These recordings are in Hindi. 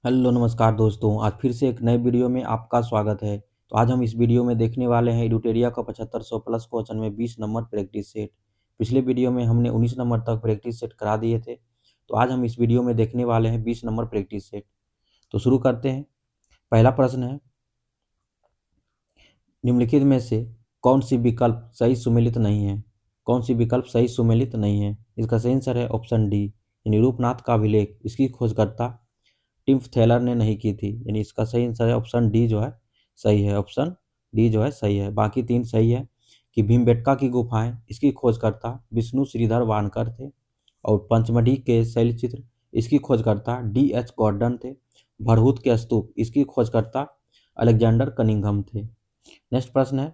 हेलो नमस्कार दोस्तों, आज फिर से एक नए वीडियो में आपका स्वागत है। तो आज हम इस वीडियो में देखने वाले हैं एडुटेरिया का 7500 प्लस क्वेश्चन में 20 नंबर प्रैक्टिस सेट। पिछले वीडियो में हमने 19 नंबर तक प्रैक्टिस सेट करा दिए थे। तो आज हम इस वीडियो में देखने वाले हैं 20 नंबर प्रैक्टिस सेट। तो शुरू करते हैं। पहला प्रश्न है, निम्नलिखित में से कौन सी विकल्प सही सुमेलित नहीं है? कौन सी विकल्प सही सुमेलित नहीं है? इसका सही आंसर है ऑप्शन डी, यानी रूपनाथ का अभिलेख। इसकी खोजकर्ता टिम थैलर ने नहीं की थी, यानी इसका सही आंसर है ऑप्शन डी जो है सही है। ऑप्शन डी जो है सही है। बाकी तीन सही है। कि भीमबेटका की गुफाएं, इसकी खोजकर्ता विष्णु श्रीधर वानकर थे। और पंचमढ़ी के शैलचित्र, इसकी खोजकर्ता डी.एच. गॉर्डन थे। भरहुत के स्तूप, इसकी खोजकर्ता अलेक्जेंडर कनिंघम थे। नेक्स्ट प्रश्न है,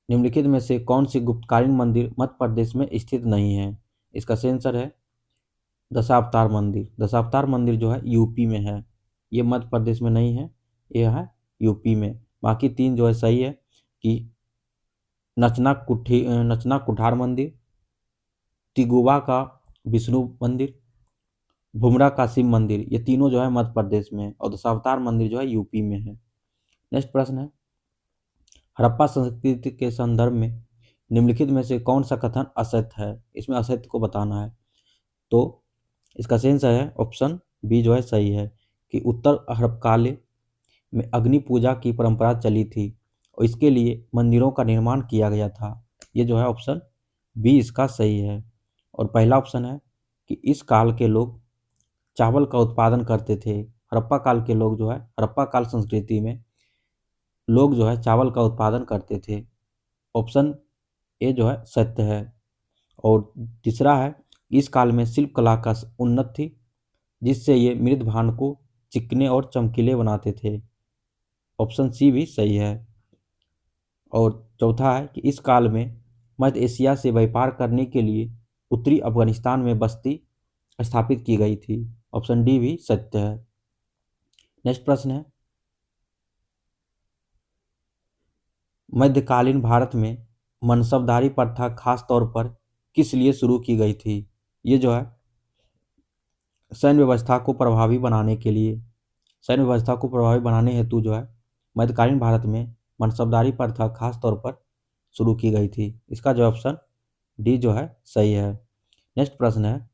निम्नलिखित में से कौन सी गुप्तकालीन मंदिर मध्य प्रदेश में स्थित नहीं है? इसका सही आंसर है दशावतार मंदिर। दशावतार मंदिर जो है यूपी में है, ये मध्य प्रदेश में नहीं है, ये है यूपी में। बाकी तीन जो है सही है। कि नचना कुठार मंदिर, तिगुवा का विष्णु मंदिर, भुमरा का शिव मंदिर, ये तीनों जो है मध्य प्रदेश में है और दशावतार मंदिर जो है यूपी में है। नेक्स्ट प्रश्न है, हड़प्पा संस्कृति के संदर्भ में निम्नलिखित में से कौन सा कथन असत्य है? इसमें असत्य को बताना है। तो इसका सही आंसर है ऑप्शन बी जो है सही है। कि उत्तर हड़प्पकाले में अग्नि पूजा की परंपरा चली थी और इसके लिए मंदिरों का निर्माण किया गया था। ये जो है ऑप्शन बी इसका सही है। और पहला ऑप्शन है कि इस काल के लोग चावल का उत्पादन करते थे। हड़प्पा काल के लोग जो है, हड़प्पा काल संस्कृति में लोग जो है चावल का उत्पादन करते थे। ऑप्शन ए जो है सत्य है। और तीसरा है, इस काल में शिल्प कला का उन्नत थी जिससे ये मृद भान को चिकने और चमकीले बनाते थे। ऑप्शन सी भी सही है। और चौथा है कि इस काल में मध्य एशिया से व्यापार करने के लिए उत्तरी अफगानिस्तान में बस्ती स्थापित की गई थी। ऑप्शन डी भी सत्य है। नेक्स्ट प्रश्न है, मध्यकालीन भारत में मनसबदारी प्रथा खास तौर पर किस लिए शुरू की गई थी? ये जो है सैन्य व्यवस्था को प्रभावी बनाने के लिए, सैन्य व्यवस्था को प्रभावी बनाने हेतु जो है मध्यकालीन भारत में मनसबदारी प्रथा खास तौर पर शुरू की गई थी। इसका जो ऑप्शन डी जो है सही है। नेक्स्ट प्रश्न है,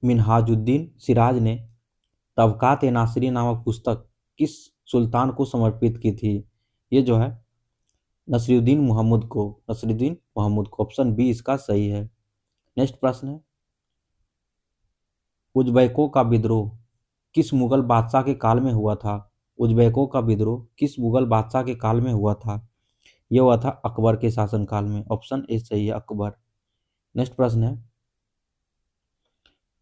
मिन्हाजुद्दीन सिराज ने तबकात ए नासिरी नामक पुस्तक किस सुल्तान को समर्पित की थी? ये जो है नसरुद्दीन मोहम्मद को, नसरुद्दीन मोहम्मद को। ऑप्शन बी इसका सही है। नेक्स्ट प्रश्न है, उज़्बेकों का विद्रोह किस मुगल बादशाह के काल में हुआ था? उज़्बेकों का विद्रोह किस मुगल बादशाह के काल में हुआ था? यह हुआ था अकबर के शासनकाल में। ऑप्शन ए सही है, अकबर। नेक्स्ट प्रश्न है,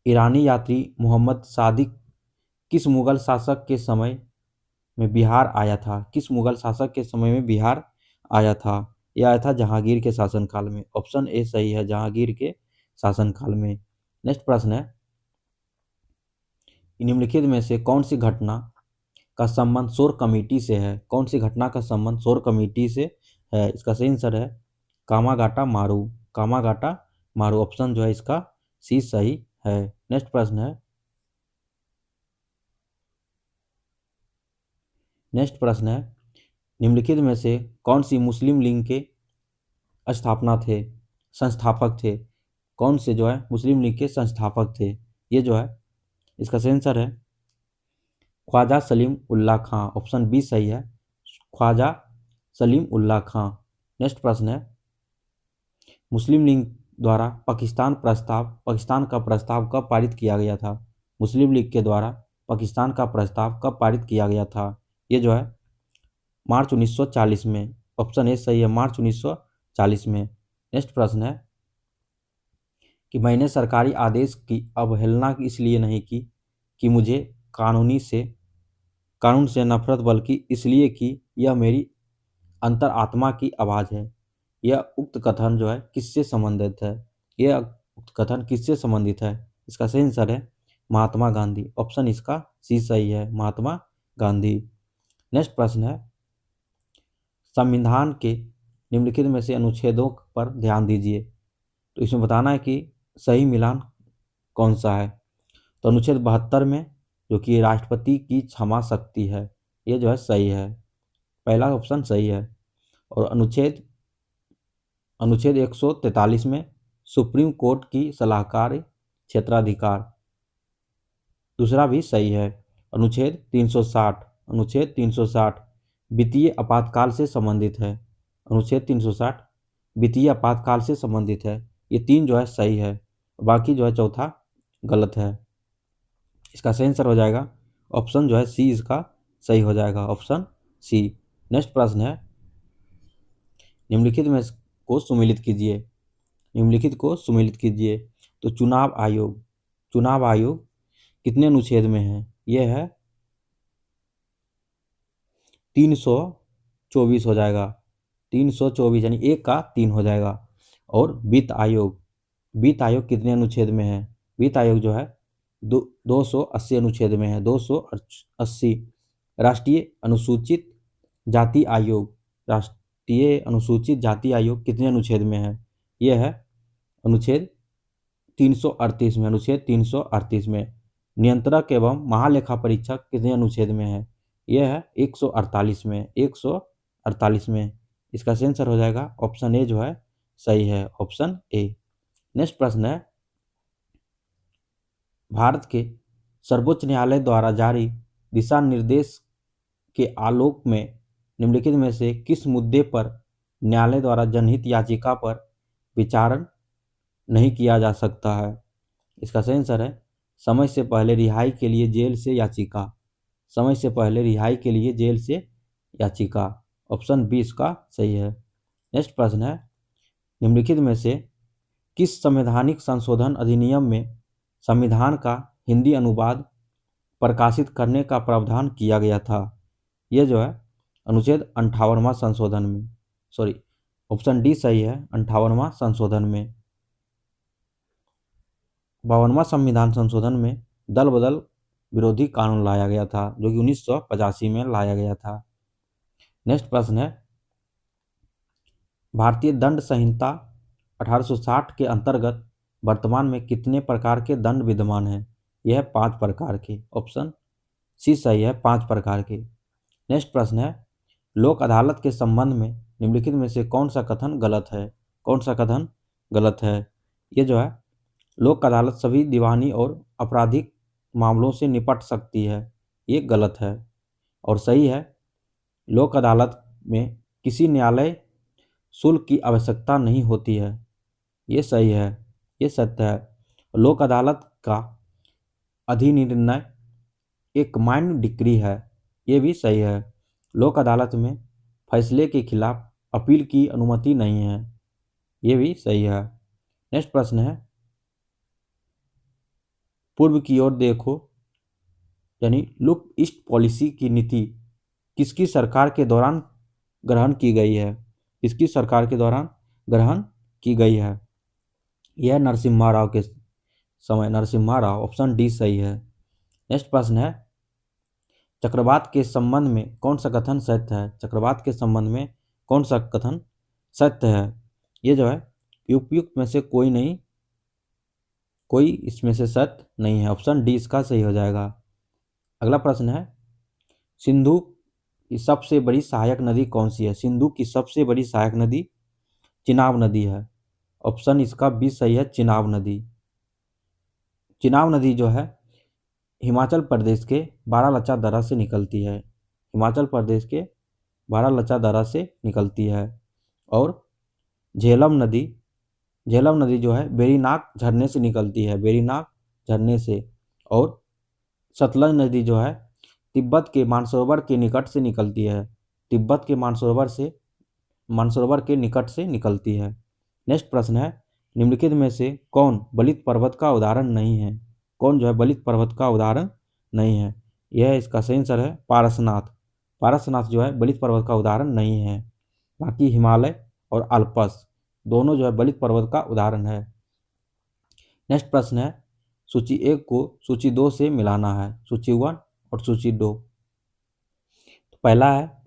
ईरानी यात्री मोहम्मद सादिक किस मुगल शासक के समय में बिहार आया था? किस मुगल शासक के समय में बिहार आया था? यह आया था जहांगीर के शासनकाल में। ऑप्शन ए सही है, जहांगीर के शासनकाल में। नेक्स्ट प्रश्न है, निम्नलिखित में से कौन सी घटना का संबंध शोर कमेटी से है? कौन सी घटना का संबंध शोर कमेटी से है? इसका सही आंसर है कामागाटा मारू। कामागाटा मारू, ऑप्शन जो है इसका सी सही है। नेक्स्ट प्रश्न है, नेक्स्ट प्रश्न है, निम्नलिखित में से कौन सी मुस्लिम लीग के स्थापना थे, संस्थापक थे? कौन से जो है मुस्लिम लीग के संस्थापक थे? ये जो है इसका सही आंसर है ख्वाजा सलीम उल्लाह खां। ऑप्शन बी सही है, ख्वाजा सलीम उल्लाह खां। नेक्स्ट प्रश्न है, मुस्लिम लीग द्वारा पाकिस्तान का प्रस्ताव कब पारित किया गया था? मुस्लिम लीग के द्वारा पाकिस्तान का प्रस्ताव कब पारित किया गया था? ये जो है मार्च 1940 में। ऑप्शन ए सही है, मार्च 1940 में। नेक्स्ट प्रश्न है कि मैंने सरकारी आदेश की अवहेलना इसलिए नहीं की कि मुझे कानून से नफरत, बल्कि इसलिए कि यह मेरी अंतरात्मा की आवाज़ है। यह उक्त कथन जो है किससे संबंधित है? यह उक्त कथन किससे संबंधित है? इसका सही आंसर है महात्मा गांधी। ऑप्शन इसका सी सही है, महात्मा गांधी। नेक्स्ट प्रश्न है, संविधान के निम्नलिखित में से अनुच्छेदों पर ध्यान दीजिए। तो इसमें बताना है कि सही मिलान कौन सा है? तो अनुच्छेद 72 में, जो कि राष्ट्रपति की क्षमा शक्ति है, ये जो है सही है, पहला ऑप्शन सही है। और अनुच्छेद अनुच्छेद 143 में सुप्रीम कोर्ट की सलाहकार क्षेत्राधिकार, दूसरा भी सही है। अनुच्छेद 360 वित्तीय आपातकाल से संबंधित है। अनुच्छेद 360 वित्तीय आपातकाल से संबंधित है। ये तीन जो है सही है, बाकी जो है चौथा गलत है। इसका सही आंसर हो जाएगा ऑप्शन जो है सी, इसका सही हो जाएगा, ऑप्शन सी। नेक्स्ट प्रश्न है, निम्नलिखित में को सुमेलित कीजिए। निम्नलिखित को सुमेलित कीजिए। तो चुनाव आयोग कितने अनुच्छेद में है? यह है 324 हो जाएगा, 324 यानी 1 का 3 हो जाएगा। और वित्त आयोग कितने अनुच्छेद में है? वित्त आयोग जो है 280 अनुच्छेद में है, 280। राष्ट्रीय अनुसूचित जाति आयोग कितने अनुच्छेद में है? यह है अनुच्छेद 338 में, अनुच्छेद 338 में। नियंत्रक एवं महालेखा परीक्षक कितने अनुच्छेद में है? यह है 148 में, 148 में। इसका सही आंसर हो जाएगा ऑप्शन ए जो है सही है, ऑप्शन ए। नेक्स्ट प्रश्न है, भारत के सर्वोच्च न्यायालय द्वारा जारी दिशा निर्देश के आलोक में निम्नलिखित में से किस मुद्दे पर न्यायालय द्वारा जनहित याचिका पर विचारण नहीं किया जा सकता है? इसका सही आंसर है समय से पहले रिहाई के लिए जेल से याचिका, समय से पहले रिहाई के लिए जेल से याचिका, ऑप्शन बी इसका सही है। नेक्स्ट प्रश्न है, निम्नलिखित में से किस संवैधानिक संशोधन अधिनियम में संविधान का हिंदी अनुवाद प्रकाशित करने का प्रावधान किया गया था? यह जो है अनुच्छेद 58वां संशोधन में, सॉरी ऑप्शन डी सही है, 58वां संशोधन में। 52वां संविधान संशोधन में दल बदल विरोधी कानून लाया गया था, जो कि 1985 में लाया गया था। नेक्स्ट प्रश्न है, भारतीय दंड संहिता 1860 के अंतर्गत वर्तमान में कितने प्रकार के दंड विद्यमान हैं? यह 5 प्रकार के, ऑप्शन सी सही है, 5 प्रकार के। नेक्स्ट प्रश्न है, लोक अदालत के संबंध में निम्नलिखित में से कौन सा कथन गलत है? कौन सा कथन गलत है? ये जो है लोक अदालत सभी दीवानी और आपराधिक मामलों से निपट सकती है, ये गलत है। और सही है, लोक अदालत में किसी न्यायालय शुल्क की आवश्यकता नहीं होती है, ये सही है, ये सत्य है। लोक अदालत का अधिनिर्णय एक मान्य डिक्री है, ये भी सही है। लोक अदालत में फैसले के खिलाफ अपील की अनुमति नहीं है, ये भी सही है। नेक्स्ट प्रश्न है, पूर्व की ओर देखो यानी लुक ईस्ट पॉलिसी की नीति किसकी सरकार के दौरान ग्रहण की गई है? किसकी सरकार के दौरान ग्रहण की गई है? यह नरसिम्हा राव के समय, नरसिम्हा राव, ऑप्शन डी सही है। नेक्स्ट प्रश्न है, चक्रवात के संबंध में कौन सा कथन सत्य है? चक्रवात के संबंध में कौन सा कथन सत्य है? ये जो है उपयुक्त में से कोई इसमें से सत्य नहीं है, ऑप्शन डी इसका सही हो जाएगा। अगला प्रश्न है, सिंधु की सबसे बड़ी सहायक नदी कौन सी है? सिंधु की सबसे बड़ी सहायक नदी चिनाब नदी है, ऑप्शन इसका बी सही है, चिनाब नदी। चिनाब नदी जो है हिमाचल प्रदेश के बारालाचा दर्रा से निकलती है, हिमाचल प्रदेश के बारालाचा से निकलती है। और झेलम नदी जो है वेरीनाग झरने से निकलती है, वेरीनाग झरने से। और सतलज नदी जो है तिब्बत के मानसरोवर के निकट से निकलती है, तिब्बत के मानसरोवर के निकट से निकलती है। नेक्स्ट प्रश्न है, निम्नलिखित में से कौन बलित पर्वत का उदाहरण नहीं है? कौन जो है बलित पर्वत का उदाहरण नहीं है? यह इसका सही आंसर है पारसनाथ। पारसनाथ जो है बलित पर्वत का उदाहरण नहीं है। बाकी हिमालय और अल्पस दोनों जो है बलित पर्वत का उदाहरण है। नेक्स्ट प्रश्न है, सूची 1 को सूची 2 से मिलाना है, सूची 1 और सूची 2। तो पहला है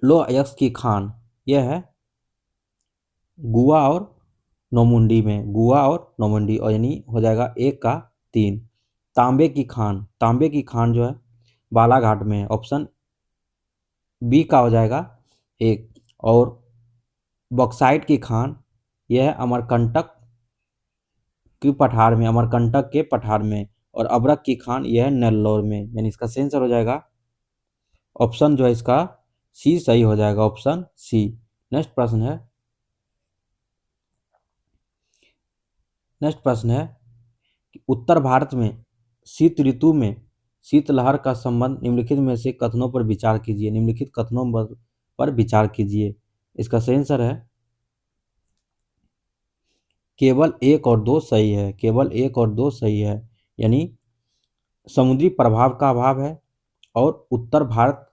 लोह अयस्क की खान, यह है गोवा और नौमुंडी में, गुआ और नौमुंडी, और यानी हो जाएगा 1 का 3। तांबे की खान, तांबे की खान जो है बालाघाट में है, ऑप्शन बी का हो जाएगा 1। और बॉक्साइट की खान यह है अमरकंटक की पठार में, अमरकंटक के पठार में। और अभ्रक की खान यह है नेल्लौर में, यानी इसका सही आंसर हो जाएगा ऑप्शन जो है इसका सी सही हो जाएगा, ऑप्शन सी। नेक्स्ट प्रश्न है, नेक्स्ट प्रश्न है कि उत्तर भारत में शीत ऋतु में शीतलहर का संबंध निम्नलिखित में से कथनों पर विचार कीजिए, निम्नलिखित कथनों पर विचार कीजिए। इसका सही आंसर है केवल 1 और 2 सही है, केवल 1 और 2 सही है। यानी समुद्री प्रभाव का अभाव है और उत्तर भारत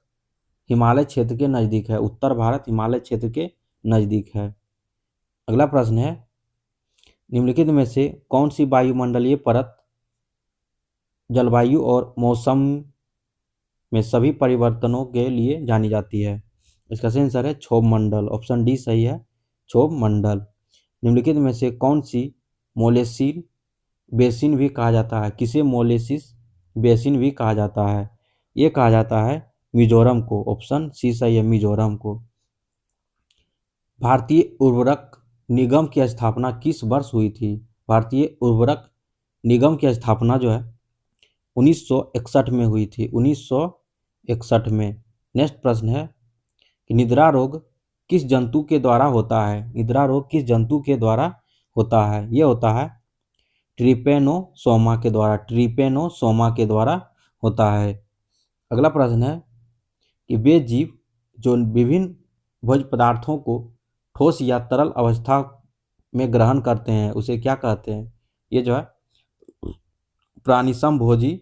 हिमालय क्षेत्र के नज़दीक है, उत्तर भारत हिमालय क्षेत्र के नज़दीक है। अगला प्रश्न है, निम्नलिखित में से कौन सी वायुमंडलीय परत जलवायु और मौसम में सभी परिवर्तनों के लिए जानी जाती है? इसका सही आंसर है क्षोभ मंडल, ऑप्शन डी सही है, क्षोभ मंडल। निम्नलिखित में से कौन सी मोलेसिन बेसिन भी कहा जाता है? किसे मोलेसिस बेसिन भी कहा जाता है? ये कहा जाता है मिजोरम को, ऑप्शन सी सही है, मिजोरम को। भारतीय उर्वरक निगम की स्थापना किस वर्ष हुई थी? भारतीय उर्वरक निगम की स्थापना जो है 1961 में हुई थी, 1961 में। नेक्स्ट प्रश्न है कि निद्रा रोग किस जंतु के द्वारा होता है? निद्रा रोग किस जंतु के द्वारा होता है? ये होता है ट्रिपेनोसोमा के द्वारा, ट्रिपेनोसोमा के द्वारा होता है। अगला प्रश्न है कि वे जीव जो विभिन्न भोज्य पदार्थों को ठोस या तरल अवस्था में ग्रहण करते हैं उसे क्या कहते हैं? ये जो है प्राणिसमभोजी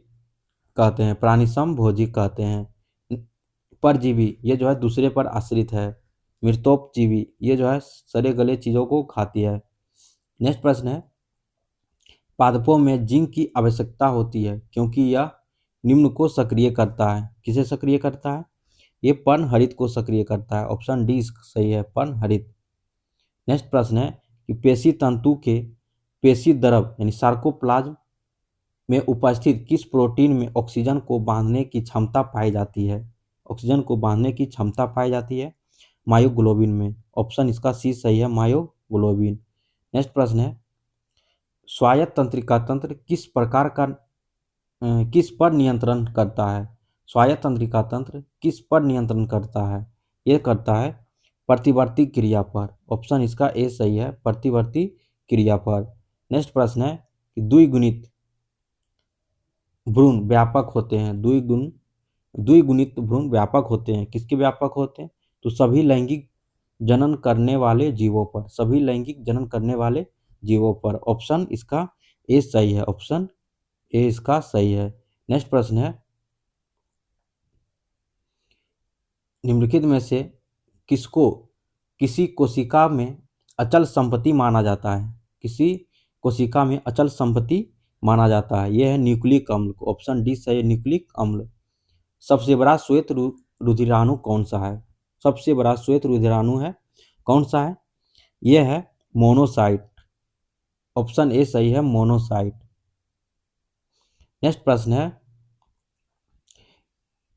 कहते हैं, प्राणिसमभोजी कहते हैं। परजीवी ये जो है दूसरे पर आश्रित है। मृतोपजीवी ये जो है सड़े गले चीज़ों को खाती है। नेक्स्ट प्रश्न है, पादपों में जिंक की आवश्यकता होती है क्योंकि यह निम्न को सक्रिय करता है। किसे सक्रिय करता है? ये पर्णहरित को सक्रिय करता है, ऑप्शन डी सही है, पर्णहरित। नेक्स्ट प्रश्न है कि पेशी तंतु के पेशी द्रव यानी सार्कोप्लाज्म में उपस्थित किस प्रोटीन में ऑक्सीजन को बांधने की क्षमता पाई जाती है? ऑक्सीजन को बांधने की क्षमता पाई जाती है मायोग्लोबिन में, ऑप्शन इसका सी सही है, मायोग्लोबिन। नेक्स्ट प्रश्न है, स्वायत्त तंत्रिका तंत्र किस प्रकार का किस पर नियंत्रण करता है? स्वायत्त तंत्रिका तंत्र किस पर नियंत्रण करता है? ये करता है प्रतिवर्ती क्रिया पर, ऑप्शन इसका ए सही है, प्रतिवर्ती क्रिया पर। नेक्स्ट प्रश्न है कि द्विगुणित भ्रूण व्यापक होते हैं, द्विगुणित भ्रूण व्यापक होते हैं, किसके व्यापक होते हैं? तो सभी लैंगिक जनन करने वाले जीवों पर, सभी लैंगिक जनन करने वाले जीवों पर, ऑप्शन इसका ए सही है, ऑप्शन ए इसका सही है। नेक्स्ट प्रश्न है, निम्नलिखित में से किसको किसी कोशिका में अचल संपत्ति माना जाता है? किसी कोशिका में अचल संपत्ति माना जाता है, यह है न्यूक्लिक अम्ल, ऑप्शन डी सही है, न्यूक्लिक अम्ल। सबसे बड़ा श्वेत रुधिराणु कौन सा है? सबसे बड़ा श्वेत रुधिराणु है कौन सा है? यह है मोनोसाइट, ऑप्शन ए सही है, मोनोसाइट। नेक्स्ट प्रश्न है,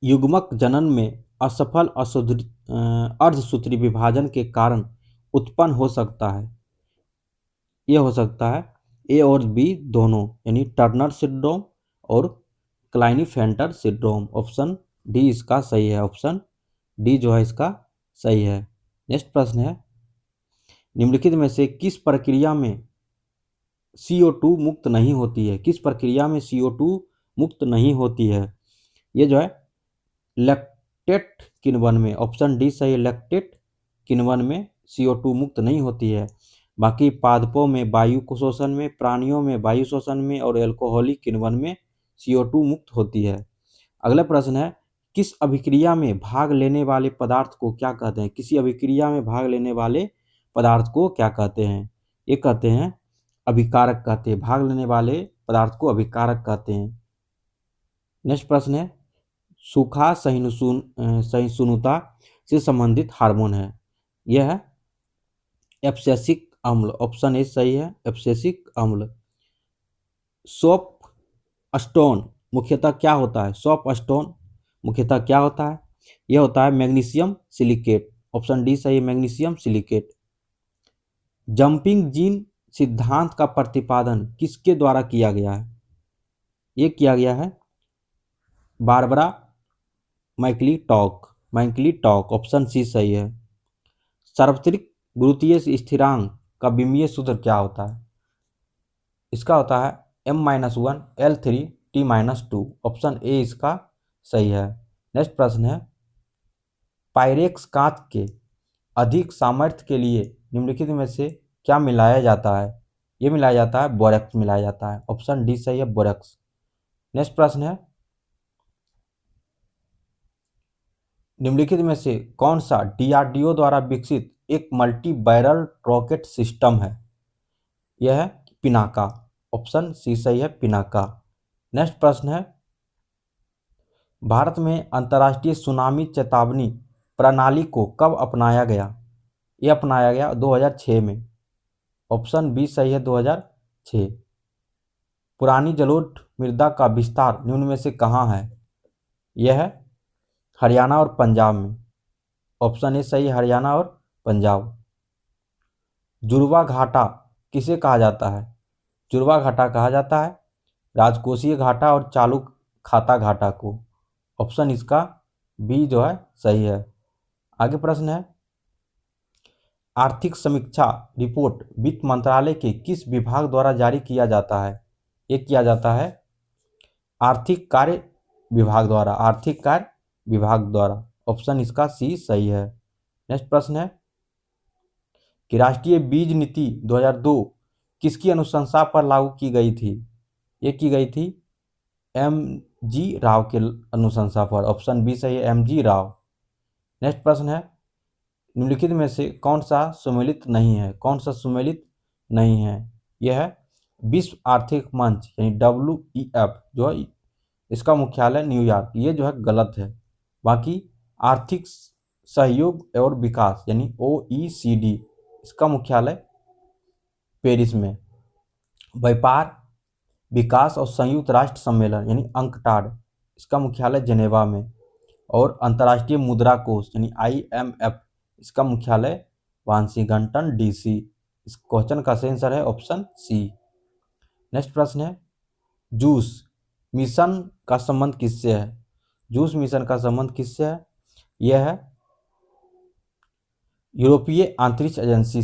युग्मक जनन में असफल अर्धसूत्री विभाजन के कारण उत्पन्न हो सकता है, यह हो सकता है ए और बी दोनों, यानी टर्नर सिंड्रोम और क्लाइनीफेल्टर सिंड्रोम, ऑप्शन डी इसका सही है, ऑप्शन डी जो है इसका सही है। नेक्स्ट प्रश्न है, निम्नलिखित में से किस प्रक्रिया में CO2 मुक्त नहीं होती है? किस प्रक्रिया में CO2 मुक्त नहीं होती है? ये जो है लैक्टेट किण्वन में, ऑप्शन डी सही है, लैक्टेट किण्वन में CO2 मुक्त नहीं होती है। बाकी पादपों में वायु को शोषण में, प्राणियों में वायु शोषण में और एल्कोहलिक किण्वन में CO2 मुक्त होती है। अगला प्रश्न है, किस अभिक्रिया में भाग लेने वाले पदार्थ को क्या कहते हैं? किसी अभिक्रिया में भाग लेने वाले पदार्थ को क्या कहते हैं? ये कहते हैं अभिकारक कहते हैं, भाग लेने वाले पदार्थ को अभिकारक कहते हैं। नेक्स्ट प्रश्न है, सूखा सहिष्णुता से संबंधित हार्मोन है, यह है एब्सेसिक अम्ल, ऑप्शन ए सही है, एब्सिसिक अम्ल। सोप स्टोन मुख्यतः क्या होता है? सोप स्टोन मुख्यतः क्या होता है? यह होता है मैग्नीशियम सिलिकेट, ऑप्शन डी सही है, मैग्नीशियम सिलिकेट। जंपिंग जीन सिद्धांत का प्रतिपादन किसके द्वारा किया गया है? ये किया गया है बारबरा मैक्लीटॉक, ऑप्शन सी सही है। सार्वत्रिक गुरुत्वीय स्थिरांक का विमीय सूत्र क्या होता है? इसका होता है m-1 L3 T-2, option A इसका सही है। नेक्स्ट प्रश्न है, पायरेक्स कांच के अधिक सामर्थ्य के लिए निम्नलिखित में से क्या मिलाया जाता है? ये मिलाया जाता है बोरेक्स मिलाया जाता है, ऑप्शन डी सही है, बोरेक्स। नेक्स्ट प्रश्न है, निम्नलिखित में से कौन सा डीआरडीओ द्वारा विकसित एक मल्टी बैरल रॉकेट सिस्टम है? यह है पिनाका, ऑप्शन सी सही है, पिनाका। नेक्स्ट प्रश्न है, भारत में अंतर्राष्ट्रीय सुनामी चेतावनी प्रणाली को कब अपनाया गया? यह अपनाया गया 2006 में, ऑप्शन बी सही है, 2006। पुरानी जलोढ़ मृदा का विस्तार निम्न में से कहाँ है? यह है हरियाणा और पंजाब में, ऑप्शन ए सही, हरियाणा और पंजाब। जुड़वा घाटा किसे कहा जाता है? जुड़वा घाटा कहा जाता है राजकोषीय घाटा और चालू खाता घाटा को, ऑप्शन इसका बी जो है सही है। आगे प्रश्न है, आर्थिक समीक्षा रिपोर्ट वित्त मंत्रालय के किस विभाग द्वारा जारी किया जाता है? ये किया जाता है आर्थिक कार्य विभाग द्वारा, ऑप्शन इसका सी सही है। नेक्स्ट प्रश्न है कि राष्ट्रीय बीज नीति 2002 किसकी अनुशंसा पर लागू की गई थी? ये की गई थी M.G. राव के अनुशंसा पर, ऑप्शन बी सही है, M.G. राव। नेक्स्ट प्रश्न है, निम्नलिखित में से कौन सा सुमेलित नहीं है? यह है विश्व आर्थिक मंच यानी WEF जो है इसका मुख्यालय न्यूयॉर्क, ये जो है गलत है। बाकी आर्थिक सहयोग और विकास यानी OECD इसका मुख्यालय पेरिस में। व्यापार विकास और संयुक्त राष्ट्र सम्मेलन यानी अंकटाड इसका मुख्यालय जेनेवा में। और अंतर्राष्ट्रीय मुद्रा कोष यानी IMF इसका मुख्यालय वाशिंगटन DC। इस क्वेश्चन का सही आंसर है ऑप्शन सी। नेक्स्ट प्रश्न है, जूस मिशन का संबंध किससे है? जूस मिशन का संबंध किससे है? यह है यूरोपीय अंतरिक्ष एजेंसी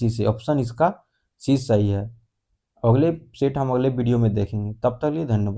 से, ऑप्शन इसका सी सही है। अगले सेट हम अगले वीडियो में देखेंगे, तब तक के लिए धन्यवाद।